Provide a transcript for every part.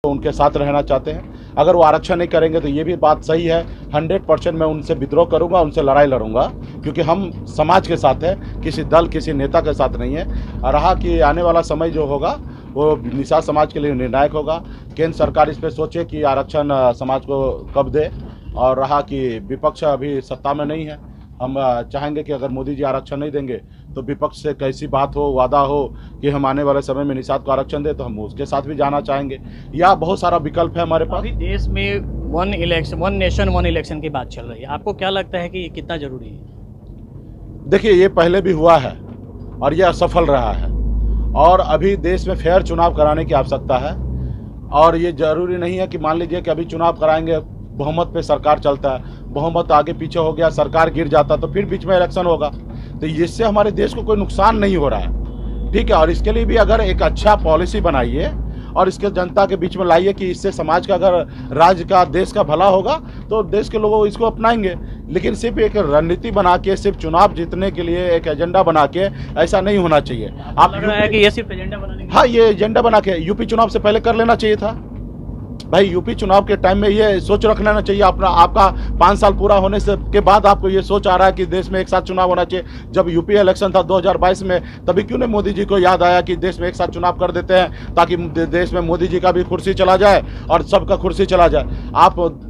तो उनके साथ रहना चाहते हैं। अगर वो आरक्षण नहीं करेंगे तो ये भी बात सही है, 100% मैं उनसे विद्रोह करूंगा, उनसे लड़ाई लड़ूंगा, क्योंकि हम समाज के साथ हैं, किसी दल किसी नेता के साथ नहीं है। और रहा कि आने वाला समय जो होगा वो निषाद समाज के लिए निर्णायक होगा। केंद्र सरकार इस पर सोचे कि आरक्षण समाज को कब दे। और रहा कि विपक्ष अभी सत्ता में नहीं है, हम चाहेंगे कि अगर मोदी जी आरक्षण नहीं देंगे तो विपक्ष से कैसी बात हो, वादा हो कि हम आने वाले समय में निषाद को आरक्षण दे, तो हम उसके साथ भी जाना चाहेंगे। या बहुत सारा विकल्प है हमारे पास। अभी देश में वन नेशन वन इलेक्शन की बात चल रही है, आपको क्या लगता है कि ये कितना जरूरी है? देखिए, ये पहले भी हुआ है और ये असफल रहा है, और अभी देश में फेयर चुनाव कराने की आवश्यकता है। और ये जरूरी नहीं है कि मान लीजिए कि अभी चुनाव कराएंगे, बहुमत पे सरकार चलता है, बहुमत आगे पीछे हो गया, सरकार गिर जाता तो फिर बीच में इलेक्शन होगा, तो इससे हमारे देश को कोई नुकसान नहीं हो रहा है, ठीक है। और इसके लिए भी अगर एक अच्छा पॉलिसी बनाइए और इसके जनता के बीच में लाइए कि इससे समाज का, अगर राज्य का, देश का भला होगा तो देश के लोग इसको अपनाएंगे। लेकिन सिर्फ एक रणनीति बना के, सिर्फ चुनाव जीतने के लिए एक एजेंडा बना के, ऐसा नहीं होना चाहिए। आप लग रहा है कि ये सिर्फ एजेंडा बनाने? हाँ, ये एजेंडा बना के यूपी चुनाव से पहले कर लेना चाहिए था भाई। यूपी चुनाव के टाइम में ये सोच रख लेना चाहिए अपना, आपका 5 साल पूरा होने से के बाद आपको ये सोच आ रहा है कि देश में एक साथ चुनाव होना चाहिए। जब यूपी इलेक्शन था 2022 में, तभी क्यों नहीं मोदी जी को याद आया कि देश में एक साथ चुनाव कर देते हैं, ताकि देश में मोदी जी का भी कुर्सी चला जाए और सबका कुर्सी चला जाए।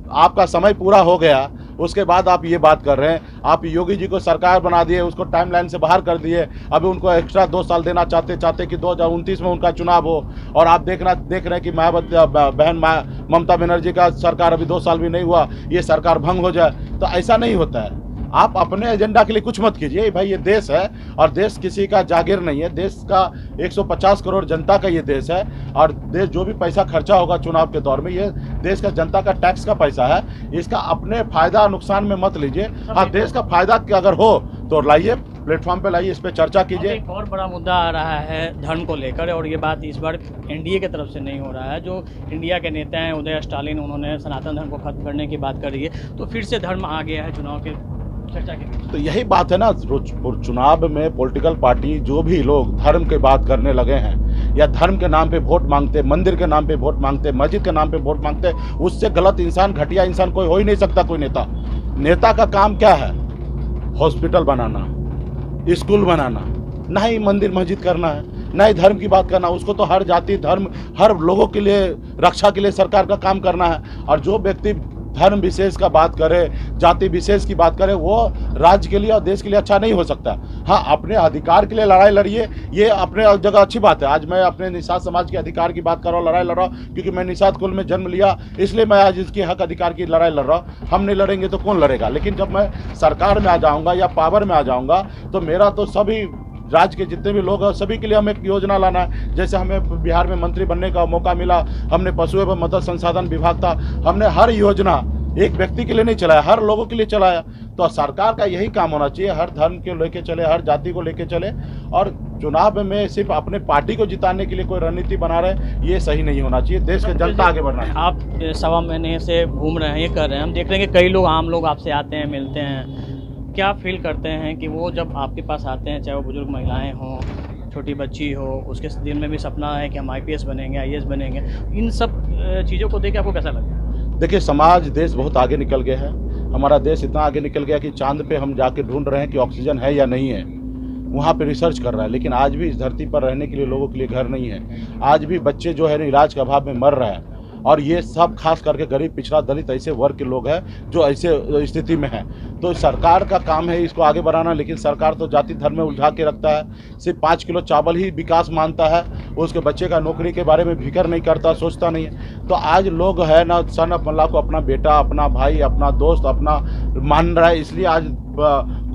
आपका समय पूरा हो गया, उसके बाद आप ये बात कर रहे हैं। आप योगी जी को सरकार बना दिए, उसको टाइमलाइन से बाहर कर दिए, अभी उनको एक्स्ट्रा 2 साल देना चाहते कि 2029 में उनका चुनाव हो। और आप देख रहे हैं कि बहन ममता बनर्जी का सरकार अभी 2 साल भी नहीं हुआ, ये सरकार भंग हो जाए। तो ऐसा नहीं होता है। आप अपने एजेंडा के लिए कुछ मत कीजिए भाई। ये देश है और देश किसी का जागीर नहीं है, देश का 150 करोड़ जनता का ये देश है। और देश जो भी पैसा खर्चा होगा चुनाव के दौर में, ये देश का जनता का टैक्स का पैसा है, इसका अपने फायदा नुकसान में मत लीजिए। हाँ, देश का फायदा अगर हो तो लाइए, प्लेटफॉर्म पे लाइए, इस पे चर्चा कीजिए। एक और बड़ा मुद्दा आ रहा है धर्म को लेकर, और ये बात इस बार एनडीए की तरफ से नहीं हो रहा है। जो इंडिया के नेता हैं उदय स्टालिन, उन्होंने सनातन धर्म को खत्म करने की बात करी है, तो फिर से धर्म आ गया है चुनाव के चर्चा के। तो यही बात है ना, चुनाव में पॉलिटिकल पार्टी जो भी लोग धर्म की बात करने लगे हैं, या धर्म के नाम पे वोट मांगते, मंदिर के नाम पे वोट मांगते, मस्जिद के नाम पे वोट मांगते, उससे गलत इंसान, घटिया इंसान कोई हो ही नहीं सकता। कोई नेता का काम क्या है? हॉस्पिटल बनाना, स्कूल बनाना, ना ही मंदिर मस्जिद करना है, ना ही धर्म की बात करना। उसको तो हर जाति धर्म, हर लोगों के लिए रक्षा के लिए सरकार का काम करना है। और जो व्यक्ति धर्म विशेष का बात करे, जाति विशेष की बात करे, वो राज्य के लिए और देश के लिए अच्छा नहीं हो सकता। हाँ, अपने अधिकार के लिए लड़ाई लड़िए, ये अपने जगह अच्छी बात है। आज मैं अपने निषाद समाज के अधिकार की बात कर रहा हूँ, लड़ाई लड़ रहा हूँ, क्योंकि मैं निषाद कुल में जन्म लिया, इसलिए मैं आज इसके हक अधिकार की लड़ाई लड़ रहा हूँ। हम नहीं लड़ेंगे तो कौन लड़ेगा? लेकिन जब मैं सरकार में आ जाऊँगा या पावर में आ जाऊँगा, तो मेरा तो सभी राज्य के जितने भी लोग हैं सभी के लिए हमें एक योजना लाना है। जैसे हमें बिहार में मंत्री बनने का मौका मिला, हमने पशु एवं मत्स्य संसाधन विभाग था, हमने हर योजना एक व्यक्ति के लिए नहीं चलाया, हर लोगों के लिए चलाया। तो सरकार का यही काम होना चाहिए, हर धर्म के लेके चले, हर जाति को लेके चले। और चुनाव में सिर्फ अपने पार्टी को जिताने के लिए कोई रणनीति बना रहे, ये सही नहीं होना चाहिए। देश के जनता आगे बढ़ना है। आप 1.25 महीने से घूम रहे हैं, ये कर रहे हैं, हम देख रहे हैं कि कई लोग, आम लोग आपसे आते हैं, मिलते हैं। क्या फील करते हैं कि वो जब आपके पास आते हैं, चाहे वो बुजुर्ग महिलाएं हों, छोटी बच्ची हो, उसके दिल में भी सपना है कि हम IPS बनेंगे, IAS बनेंगे, इन सब चीज़ों को देख के आपको कैसा लगता है? देखिए, समाज, देश बहुत आगे निकल गया है। हमारा देश इतना आगे निकल गया कि चांद पे हम जाके ढूंढ रहे हैं कि ऑक्सीजन है या नहीं है, वहाँ पे रिसर्च कर रहा है। लेकिन आज भी इस धरती पर रहने के लिए लोगों के लिए घर नहीं है। आज भी बच्चे जो है इलाज के अभाव में मर रहे हैं। और ये सब खास करके गरीब, पिछड़ा, दलित, ऐसे वर्ग के लोग हैं जो ऐसे स्थिति में हैं। तो सरकार का काम है इसको आगे बढ़ाना, लेकिन सरकार तो जाति धर्म में उलझा के रखता है। सिर्फ 5 किलो चावल ही विकास मानता है, उसके बच्चे का नौकरी के बारे में फिक्र नहीं करता, सोचता नहीं है। तो आज लोग है ना, सन ऑफ अल्लाह को अपना बेटा, अपना भाई, अपना दोस्त, अपना मान रहा है। इसलिए आज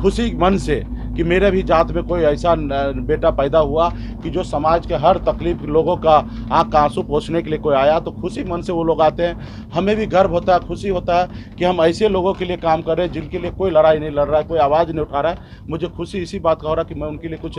खुशी मन से कि मेरे भी जात में कोई ऐसा बेटा पैदा हुआ कि जो समाज के हर तकलीफ लोगों का आँख का आंसू पोंछने के लिए कोई आया, तो खुशी मन से वो लोग आते हैं। हमें भी गर्व होता है, खुशी होता है कि हम ऐसे लोगों के लिए काम कर रहे हैं जिनके लिए कोई लड़ाई नहीं लड़ रहा है, कोई आवाज़ नहीं उठा रहा है। मुझे खुशी इसी बात का हो रहा है कि मैं उनके लिए कुछ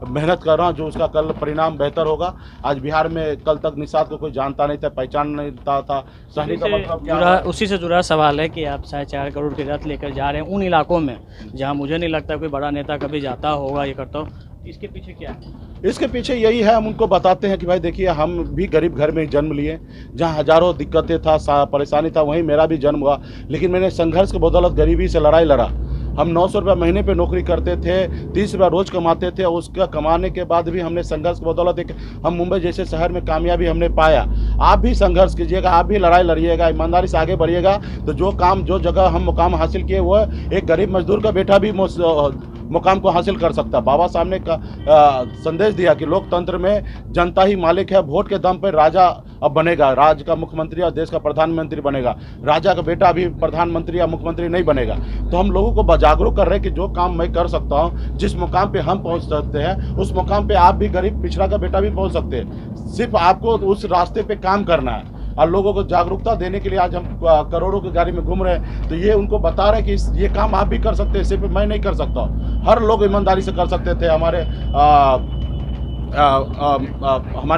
मेहनत कर रहा हूँ, जो उसका कल परिणाम बेहतर होगा। आज बिहार में कल तक निषाद को कोई जानता नहीं था, पहचान नहीं था। सहनी का मतलब क्या? उसी से जुड़ा सवाल है कि आप 4.5 करोड़ के रथ लेकर जा रहे हैं उन इलाकों में जहाँ मुझे नहीं लगता कोई बड़ा नेता कभी जाता होगा, ये करता हो। इसके पीछे क्या है? इसके पीछे यही है, हम उनको बताते हैं कि भाई देखिए, हम भी गरीब घर में जन्म लिए, जहाँ हजारों दिक्कतें था, परेशानी था, वहीं मेरा भी जन्म हुआ। लेकिन मैंने संघर्ष की बदौलत गरीबी से लड़ाई लड़ा। हम 900 रुपये महीने पे नौकरी करते थे, 30 रुपये रोज़ कमाते थे। उसका कमाने के बाद भी हमने संघर्ष की बदौलत हम मुंबई जैसे शहर में कामयाबी हमने पाया। आप भी संघर्ष कीजिएगा, आप भी लड़ाई लड़िएगा, ईमानदारी से आगे बढ़िएगा, तो जो जगह हम मुकाम हासिल किए वो एक गरीब मजदूर का बेटा भी मुकाम को हासिल कर सकता। बाबा साहब ने संदेश दिया कि लोकतंत्र में जनता ही मालिक है, वोट के दम पर राजा अब बनेगा, राज्य का मुख्यमंत्री और देश का प्रधानमंत्री बनेगा। राजा का बेटा अभी प्रधानमंत्री या मुख्यमंत्री नहीं बनेगा। तो हम लोगों को जागरूक कर रहे हैं कि जो काम मैं कर सकता हूँ, जिस मुकाम पे हम पहुँच सकते हैं, उस मुकाम पे आप भी गरीब पिछड़ा का बेटा भी पहुँच सकते हैं। सिर्फ आपको उस रास्ते पे काम करना है। और लोगों को जागरूकता देने के लिए आज हम करोड़ों की गाड़ी में घूम रहे हैं। तो ये उनको बता रहे हैं कि ये काम आप भी कर सकते हैं, सिर्फ मैं नहीं कर सकता हूँ। हर लोग ईमानदारी से कर सकते थे। हमारे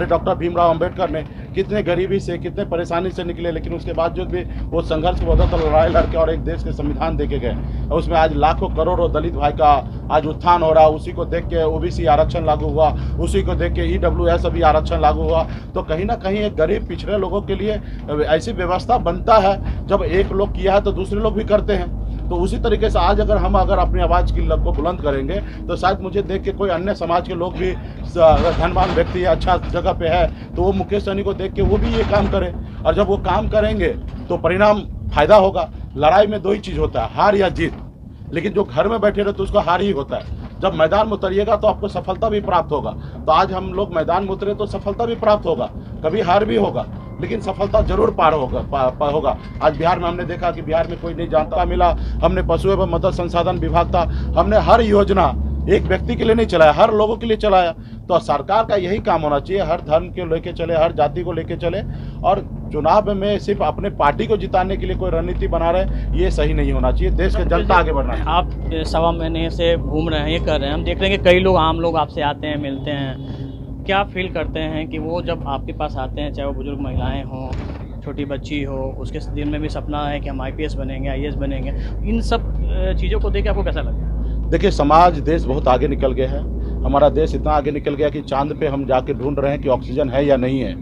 डॉक्टर भीमराव अंबेडकर ने कितने गरीबी से, कितने परेशानी से निकले, लेकिन उसके बावजूद भी वो संघर्ष को बदौलत लड़ाई लड़के और एक देश के संविधान देके गए। उसमें आज लाखों करोड़ों दलित भाई का आज उत्थान हो रहा। उसी को देख के ओबीसी आरक्षण लागू हुआ, उसी को देख के ईडब्ल्यूएस भी आरक्षण लागू हुआ। तो कहीं ना कहीं एक गरीब पिछड़े लोगों के लिए ऐसी व्यवस्था बनता है, जब एक लोग किया है तो दूसरे लोग भी करते हैं। तो उसी तरीके से आज अगर अपनी आवाज़ की लग को बुलंद करेंगे, तो शायद मुझे देख के कोई अन्य समाज के लोग भी, धनवान व्यक्ति अच्छा जगह पे है, तो वो मुकेश सहनी को देख के वो भी ये काम करें। और जब वो काम करेंगे तो परिणाम फायदा होगा। लड़ाई में दो ही चीज़ होता है, हार या जीत। लेकिन जो घर में बैठे रहे तो उसको हार ही होता है। जब मैदान में उतरिएगा तो आपको सफलता भी प्राप्त होगा। तो आज हम लोग मैदान में उतरे तो सफलता भी प्राप्त होगा, कभी हार भी होगा, लेकिन सफलता जरूर पार होगा। आज बिहार में हमने देखा कि बिहार में कोई नहीं जानता मिला। हमने पशु एवं मत्स्य संसाधन विभाग था, हमने हर योजना एक व्यक्ति के लिए नहीं चलाया, हर लोगों के लिए चलाया। तो सरकार का यही काम होना चाहिए, हर धर्म के लेके चले, हर जाति को लेके चले। और चुनाव में सिर्फ अपने पार्टी को जिताने के लिए कोई रणनीति बना रहे, ये सही नहीं होना चाहिए। देश के जनता आगे बढ़ना है। आप 1.25 महीने से घूम रहे हैं, ये कर रहे हैं, हम देख रहे हैं कि कई लोग, आम लोग आपसे आते हैं, मिलते हैं। क्या फील करते हैं कि वो जब आपके पास आते हैं, चाहे वो बुजुर्ग महिलाएं हों, छोटी बच्ची हो, उसके दिल में भी सपना है कि हम IPS बनेंगे, IAS बनेंगे, इन सब चीज़ों को देख के आपको कैसा लगता है? देखिए, समाज, देश बहुत आगे निकल गया है। हमारा देश इतना आगे निकल गया कि चांद पे हम जाके ढूंढ रहे हैं कि ऑक्सीजन है या नहीं है,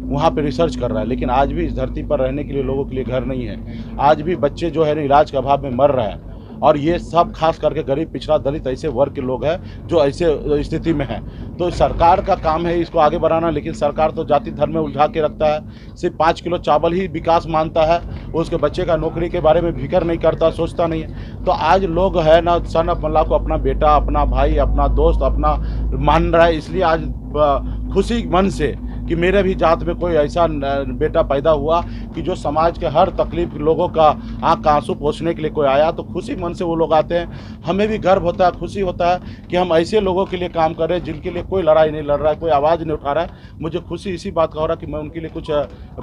वहाँ पे रिसर्च कर रहा है। लेकिन आज भी इस धरती पर रहने के लिए लोगों के लिए घर नहीं है। आज भी बच्चे जो है इलाज के अभाव में मर रहे हैं। और ये सब खास करके गरीब, पिछड़ा, दलित ऐसे वर्ग के लोग हैं जो ऐसे स्थिति में हैं। तो सरकार का काम है इसको आगे बढ़ाना। लेकिन सरकार तो जाति धर्म में उलझा के रखता है। सिर्फ 5 किलो चावल ही विकास मानता है, उसके बच्चे का नौकरी के बारे में फिक्र नहीं करता, सोचता नहीं है। तो आज लोग है ना, सन ऑफ अल्लाह को अपना बेटा, अपना भाई, अपना दोस्त, अपना मान रहा है। इसलिए आज खुशी मन से कि मेरे भी जात में कोई ऐसा बेटा पैदा हुआ कि जो समाज के हर तकलीफ लोगों का आँख का आंसू पोंछने के लिए कोई आया, तो खुशी मन से वो लोग आते हैं। हमें भी गर्व होता है, खुशी होता है कि हम ऐसे लोगों के लिए काम कर रहे हैं जिनके लिए कोई लड़ाई नहीं लड़ रहा है, कोई आवाज़ नहीं उठा रहा है। मुझे खुशी इसी बात का हो रहा है कि मैं उनके लिए कुछ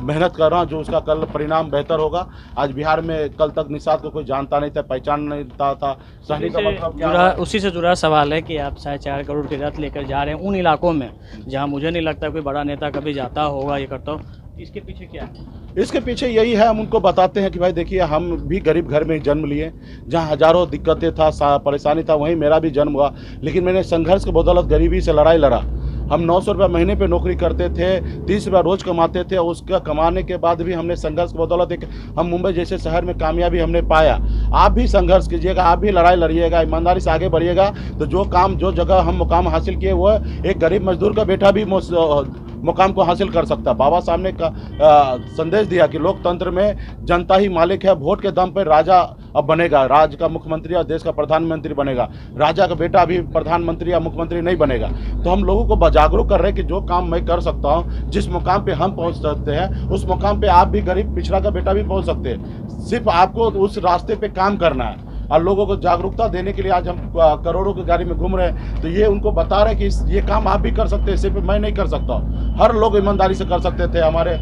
मेहनत कर रहा हूँ, जो उसका कल परिणाम बेहतर होगा। आज बिहार में कल तक निषाद को कोई जानता नहीं था, पहचान नहीं था। सहनी का मतलब क्या? उसी से जुड़ा सवाल है कि आप 4.5 करोड़ के रथ लेकर जा रहे हैं उन इलाकों में जहाँ मुझे नहीं लगता कोई बड़ा नेता कभी जाता होगा, ये करता हो। इसके पीछे क्या है? इसके पीछे यही है, हम उनको बताते हैं कि भाई देखिए, हम भी गरीब घर में जन्म लिए, जहाँ हजारों दिक्कतें था, परेशानी था, वहीं मेरा भी जन्म हुआ। लेकिन मैंने संघर्ष की बदौलत गरीबी से लड़ाई लड़ा। हम 900 रुपये महीने पे नौकरी करते थे, 30 रुपये रोज़ कमाते थे। उसका कमाने के बाद भी हमने संघर्ष की बदौलत हम मुंबई जैसे शहर में कामयाबी हमने पाया। आप भी संघर्ष कीजिएगा, आप भी लड़ाई लड़िएगा, ईमानदारी से आगे बढ़िएगा, तो जो जगह हम मुकाम हासिल किए वो एक गरीब मजदूर का बेटा भी मुकाम को हासिल कर सकता। बाबा साहब ने संदेश दिया कि लोकतंत्र में जनता ही मालिक है, वोट के दम पर राजा अब बनेगा, राज्य का मुख्यमंत्री और देश का प्रधानमंत्री बनेगा। राजा का बेटा अभी प्रधानमंत्री या मुख्यमंत्री नहीं बनेगा। तो हम लोगों को जागरूक कर रहे हैं कि जो काम मैं कर सकता हूँ, जिस मुकाम पे हम पहुँच सकते हैं, उस मुकाम पे आप भी गरीब, पिछड़ा का बेटा भी पहुँच सकते हैं। सिर्फ आपको उस रास्ते पे काम करना है। और लोगों को जागरूकता देने के लिए आज हम करोड़ों की गाड़ी में घूम रहे हैं। तो ये उनको बता रहे हैं कि ये काम आप भी कर सकते हैं, सिर्फ मैं नहीं कर सकता। हर लोग ईमानदारी से कर सकते थे। हमारे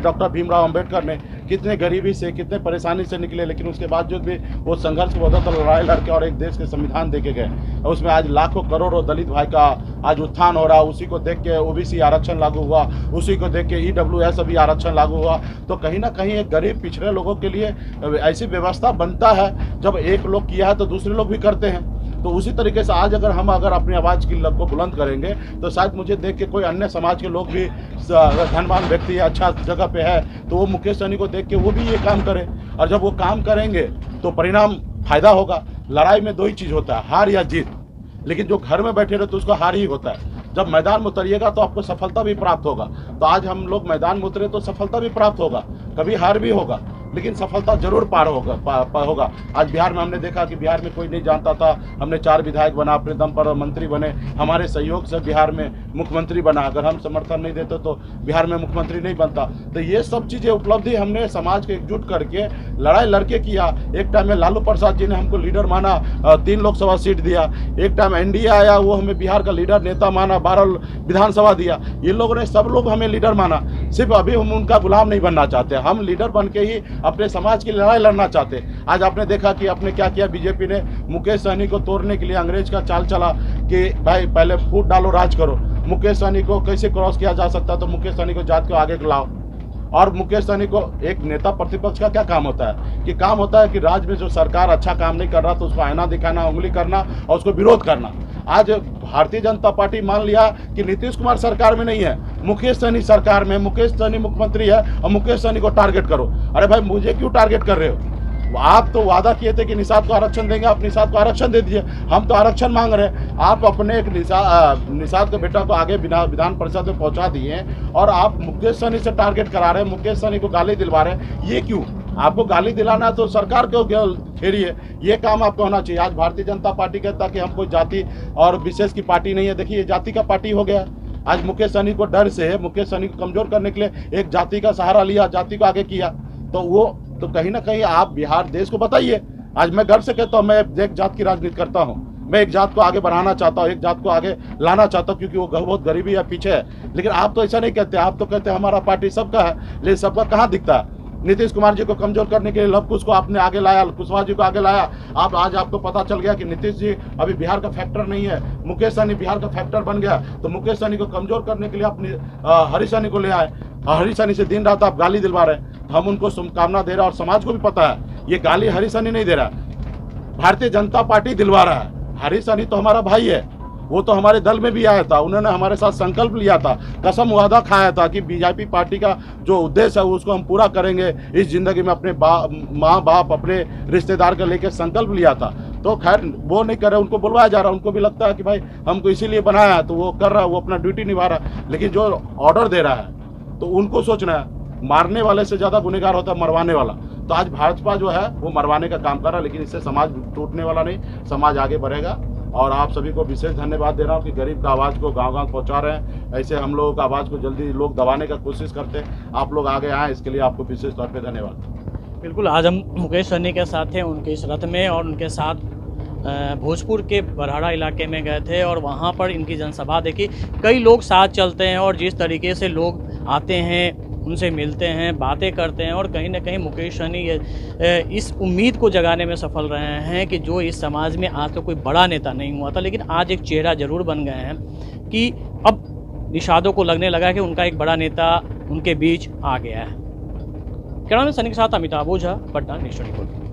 डॉक्टर भीमराव अंबेडकर ने कितने गरीबी से, कितने परेशानी से निकले, लेकिन उसके बावजूद भी वो संघर्ष की बदौलत लड़ाई लड़के और एक देश के संविधान देके गए। उसमें आज लाखों करोड़ों दलित भाई का आज उत्थान हो रहा। उसी को देख के ओबीसी आरक्षण लागू हुआ, उसी को देख के ईडब्ल्यूएस भी आरक्षण लागू हुआ। तो कहीं ना कहीं एक गरीब, पिछड़े लोगों के लिए ऐसी व्यवस्था बनता है, जब एक लोग किया है तो दूसरे लोग भी करते हैं। तो उसी तरीके से आज अगर अपनी आवाज़ की लग को बुलंद करेंगे तो शायद मुझे देख के कोई अन्य समाज के लोग भी, धनवान व्यक्ति अच्छा जगह पे है तो वो मुकेश सहनी को देख के वो भी ये काम करे, और जब वो काम करेंगे तो परिणाम फायदा होगा। लड़ाई में दो ही चीज़ होता है, हार या जीत, लेकिन जो घर में बैठे रहे तो उसको हार ही होता है। जब मैदान में उतरिएगा तो आपको सफलता भी प्राप्त होगा। तो आज हम लोग मैदान में उतरे तो सफलता भी प्राप्त होगा, कभी हार भी होगा, लेकिन सफलता जरूर पार होगा। आज बिहार में हमने देखा कि बिहार में कोई नहीं जानता था, हमने 4 विधायक बना, अपने दम पर मंत्री बने, हमारे सहयोग से बिहार में मुख्यमंत्री बना। अगर हम समर्थन नहीं देते तो बिहार में मुख्यमंत्री नहीं बनता। तो ये सब चीज़ें उपलब्धि हमने समाज को एकजुट करके लड़ाई लड़के किया। एक टाइम में लालू प्रसाद जी ने हमको लीडर माना, 3 लोकसभा सीट दिया। एक टाइम एनडीए आया, वो हमें बिहार का लीडर नेता माना, 12 विधानसभा दिया। ये लोगों ने, सब लोग हमें लीडर माना। सिर्फ अभी हम उनका गुलाम नहीं बनना चाहते, हम लीडर बन के ही अपने समाज की लड़ाई लड़ना चाहते। आज आपने देखा कि आपने क्या किया, बीजेपी ने मुकेश सहनी को तोड़ने के लिए अंग्रेज का चाल चला कि भाई पहले फूट डालो, राज करो। मुकेश सहनी को कैसे क्रॉस किया जा सकता, तो मुकेश सहनी को जात को आगे लाओ। और मुकेश सहनी को, एक नेता प्रतिपक्ष का क्या काम होता है कि काम होता है कि राज्य में जो सरकार अच्छा काम नहीं कर रहा तो उसको आईना दिखाना, उंगली करना और उसको विरोध करना। आज भारतीय जनता पार्टी मान लिया कि नीतीश कुमार सरकार में नहीं है, मुकेश सहनी सरकार में, मुकेश सहनी मुख्यमंत्री है और मुकेश सहनी को टारगेट करो। अरे भाई मुझे क्यों टारगेट कर रहे हो? आप तो वादा किए थे कि निषाद को आरक्षण देंगे, आप निषाद को आरक्षण दे दीजिए। हम तो आरक्षण मांग रहे हैं। आप अपने एक निषाद के बेटा को आगे विधान परिषद में पहुंचा दिए और आप मुकेश सहनी से टारगेट करा रहे हैं, मुकेश सहनी को गाली दिलवा रहे हैं। ये क्यों? आपको गाली दिलाना तो सरकार को घेरिए, ये काम आपको होना चाहिए। आज भारतीय जनता पार्टी कहता कि हम कोई जाति और विशेष की पार्टी नहीं है। देखिए, जाति का पार्टी हो गया। आज मुकेश सहनी को डर से, मुकेश सहनी को कमजोर करने के लिए एक जाति का सहारा लिया, जाति को आगे किया। तो वो तो कहीं ना कहीं आप बिहार देश को बताइए। आज मैं गर्व से कहता हूँ, मैं एक जात की राजनीति करता हूँ, मैं एक जात को आगे बढ़ाना चाहता हूँ, एक जात को आगे लाना चाहता हूँ, क्योंकि वो बहुत गरीबी या पीछे है। लेकिन आप तो ऐसा नहीं कहते, आप तो कहते हैं हमारा पार्टी सबका है, लेकिन सबका कहाँ दिखता है? नीतीश कुमार जी को कमजोर करने के लिए लव कुश को आपने आगे लाया, कुशवाहा जी को आगे लाया। आज आपको पता चल गया कि नीतीश जी अभी बिहार का फैक्टर नहीं है, मुकेश सहनी बिहार का फैक्टर बन गया। तो मुकेश सहनी को कमजोर करने के लिए अपनी हरीश सहनी को ले आए। हरीश सहनी से दिन रात आप गाली दिलवा रहे हैं। हम उनको शुभकामना दे रहे हैं और समाज को भी पता है ये गाली हरीश सहनी नहीं दे रहा, भारतीय जनता पार्टी दिलवा रहा है। हरीश सहनी तो हमारा भाई है, वो तो हमारे दल में भी आया था, उन्होंने हमारे साथ संकल्प लिया था, कसम वादा खाया था कि बीजेपी पार्टी का जो उद्देश्य है उसको हम पूरा करेंगे इस जिंदगी में। अपने माँ बाप, अपने रिश्तेदार का लेकर संकल्प लिया था। तो खैर वो नहीं कर रहे, उनको बुलवाया जा रहा, उनको भी लगता है कि भाई हमको इसीलिए बनाया है, तो वो कर रहा है, वो अपना ड्यूटी निभा रहा है। लेकिन जो ऑर्डर दे रहा है तो उनको सोचना है, मारने वाले से ज़्यादा गुनहगार होता है मरवाने वाला। तो आज भाजपा जो है वो मरवाने का काम कर रहा है, लेकिन इससे समाज टूटने वाला नहीं, समाज आगे बढ़ेगा। और आप सभी को विशेष धन्यवाद दे रहा हूँ कि गरीब का आवाज़ को गांव-गांव पहुँचा रहे हैं। ऐसे हम लोगों का आवाज़ को जल्दी लोग दबाने का कोशिश करते हैं, आप लोग आगे आए, इसके लिए आपको विशेष तौर पे धन्यवाद। बिल्कुल, आज हम मुकेश सहनी के साथ थे, उनके इस रथ में, और उनके साथ भोजपुर के बरहाड़ा इलाके में गए थे और वहाँ पर इनकी जनसभा देखी। कई लोग साथ चलते हैं और जिस तरीके से लोग आते हैं, उनसे मिलते हैं, बातें करते हैं, और कहीं ना कहीं मुकेश सहनी इस उम्मीद को जगाने में सफल रहे हैं कि जो इस समाज में आज तो कोई बड़ा नेता नहीं हुआ था, लेकिन आज एक चेहरा जरूर बन गए हैं कि अब निषादों को लगने लगा कि उनका एक बड़ा नेता उनके बीच आ गया है। कैमरामैन सनी के साथ अमिताभ ओझा, पटना, नेशनल रिपोर्ट।